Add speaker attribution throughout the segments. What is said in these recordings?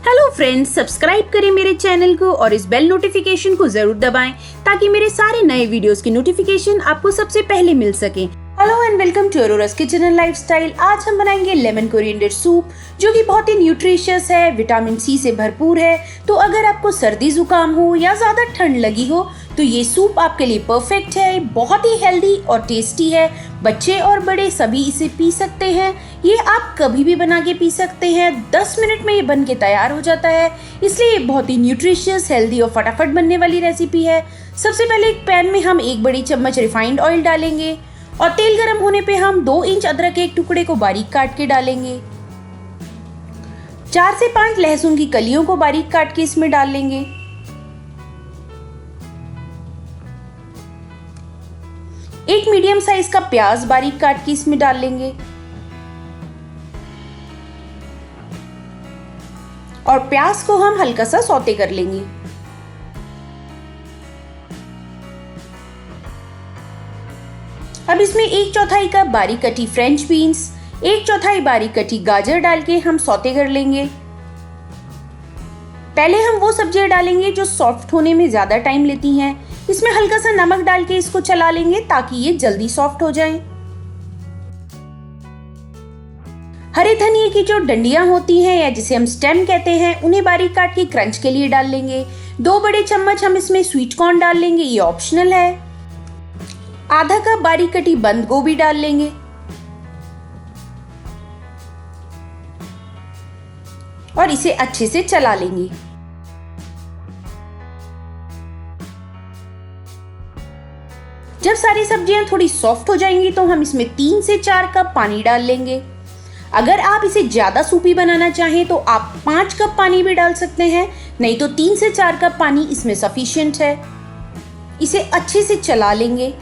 Speaker 1: Hello friends, subscribe करें मेरे channel को और इस बेल नोटिफिकेशन को जरूर दबाएं ताकि मेरे सारे नए वीडियोस की नोटिफिकेशन आपको सबसे पहले मिल सके। Hello and welcome to Arora's kitchen and lifestyle. आज हम बनाएंगे लेमन कोरिएंडर सूप जो कि बहुत ही न्यूट्रिशियस है, विटामिन सी से भरपूर है। तो अगर आपको सर्दी जुकाम हो या ज्यादा ठंड लगी हो तो ये सूप आपके लिए परफेक्ट है। बहुत ही हेल्दी और टेस्टी है, बच्चे और बड़े सभी इसे पी सकते हैं। ये आप कभी भी बना के पी सकते हैं, 10 मिनट में ये बन के तैयार हो जाता है। इसलिए ये बहुत ही न्यूट्रिशियस, हेल्दी और फटाफट बनने वाली रेसिपी है। सबसे पहले एक पैन में हम 1 बड़ी चम्मच रिफाइंड ऑयल डालेंगे और तेल गर्म होने पे हम 2 इंच अदरक के एक टुकड़े को बारीक काट के डालेंगे। 4 से 5 लहसुन की कलियों को बारीक काट के इसमें डाल लेंगे। एक मीडियम साइज का प्याज बारीक काट के इसमें डाल लेंगे और प्याज को हम हल्का सा सौते कर लेंगे। अब इसमें 1/4 कप बारीक कटी फ्रेंच बीन्स, 1/4 बारीक कटी गाजर डाल के हम सौते कर लेंगे। पहले हम वो सब्जियां डालेंगे जो सॉफ्ट होने में ज्यादा टाइम लेती हैं। इसमें हल्का सा नमक डाल के इसको चला लेंगे ताकि ये जल्दी सॉफ्ट हो जाएं। हरे धनिये की जो डंडियां होती हैं या जिसे हम स्टेम कहते हैं, उन्हें बारीक काट के क्रंच के लिए डाल लेंगे। 2 बड़े चम्मच हम इसमें स्वीट कॉर्न डाल लेंगे, ये ऑप्शनल है। आधा कप बारीक कटी बंद गोभी डाल लेंगे और इसे अच्छे से चला लेंगे। जब सारी सब्जियां थोड़ी सॉफ्ट हो जाएंगी तो हम इसमें 3 से 4 कप पानी डाल लेंगे। अगर आप इसे ज्यादा सूपी बनाना चाहें तो आप 5 कप पानी भी डाल सकते हैं, नहीं तो 3 से 4 कप पानी इसमें सफिशिएंट है। इसे अच्छे से चला लेंगे।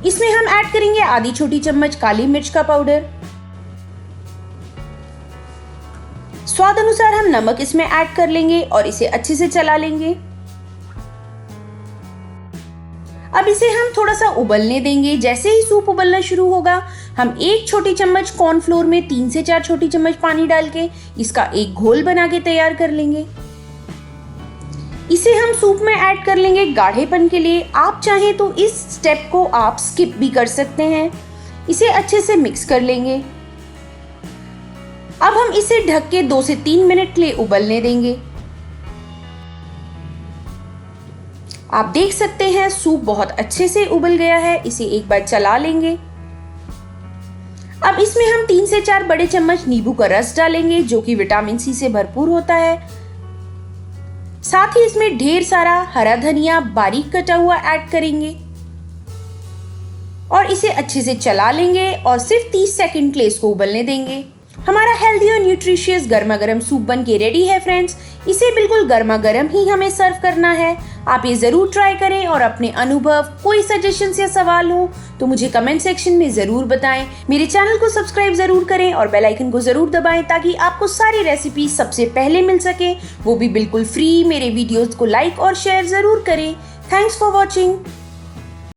Speaker 1: इसमें हम ऐड करेंगे आधी छोटी चम्मच काली मिर्च का पाउडर। स्वाद अनुसार हम नमक इसमें ऐड कर लेंगे और इसे अच्छे से चला लेंगे। अब इसे हम थोड़ा सा उबलने देंगे। जैसे ही सूप उबलना शुरू होगा हम 1 छोटी चम्मच कॉर्नफ्लोर में 3 से 4 छोटी चम्मच पानी डाल के इसका एक घोल बना के तैयार कर लेंगे। इसे हम सूप में ऐड कर लेंगे गाढ़ेपन के लिए। आप चाहें तो इस स्टेप को आप स्किप भी कर सकते हैं। इसे अच्छे से मिक्स कर लेंगे। अब हम इसे ढक के 2 से 3 मिनट के लिए उबलने देंगे। आप देख सकते हैं सूप बहुत अच्छे से उबल गया है। इसे एक बार चला लेंगे। अब इसमें हम 3 से 4 बड़े चम्मच नींबू का रस डालेंगे जो कि विटामिन सी से भरपूर होता है। साथ ही इसमें ढेर सारा हरा धनिया बारीक कटा हुआ ऐड करेंगे और इसे अच्छे से चला लेंगे और सिर्फ 30 सेकंड के लिए इसको उबलने देंगे। हमारा हेल्दी और न्यूट्रिशियस गर्मा गर्म सूप बन के रेडी है फ्रेंड्स। इसे बिल्कुल गर्मा गर्म ही हमें सर्व करना है। आप ये जरूर ट्राई करें और अपने अनुभव, कोई सजेशंस या सवाल हो तो मुझे कमेंट सेक्शन में जरूर बताएं। मेरे चैनल को सब्सक्राइब जरूर करें और बेल आइकन को जरूर दबाएं ताकि आपको सारी रेसिपी सबसे पहले मिल सके, वो भी बिल्कुल फ्री। मेरे वीडियोस को लाइक और शेयर जरूर करें। Thanks for watching.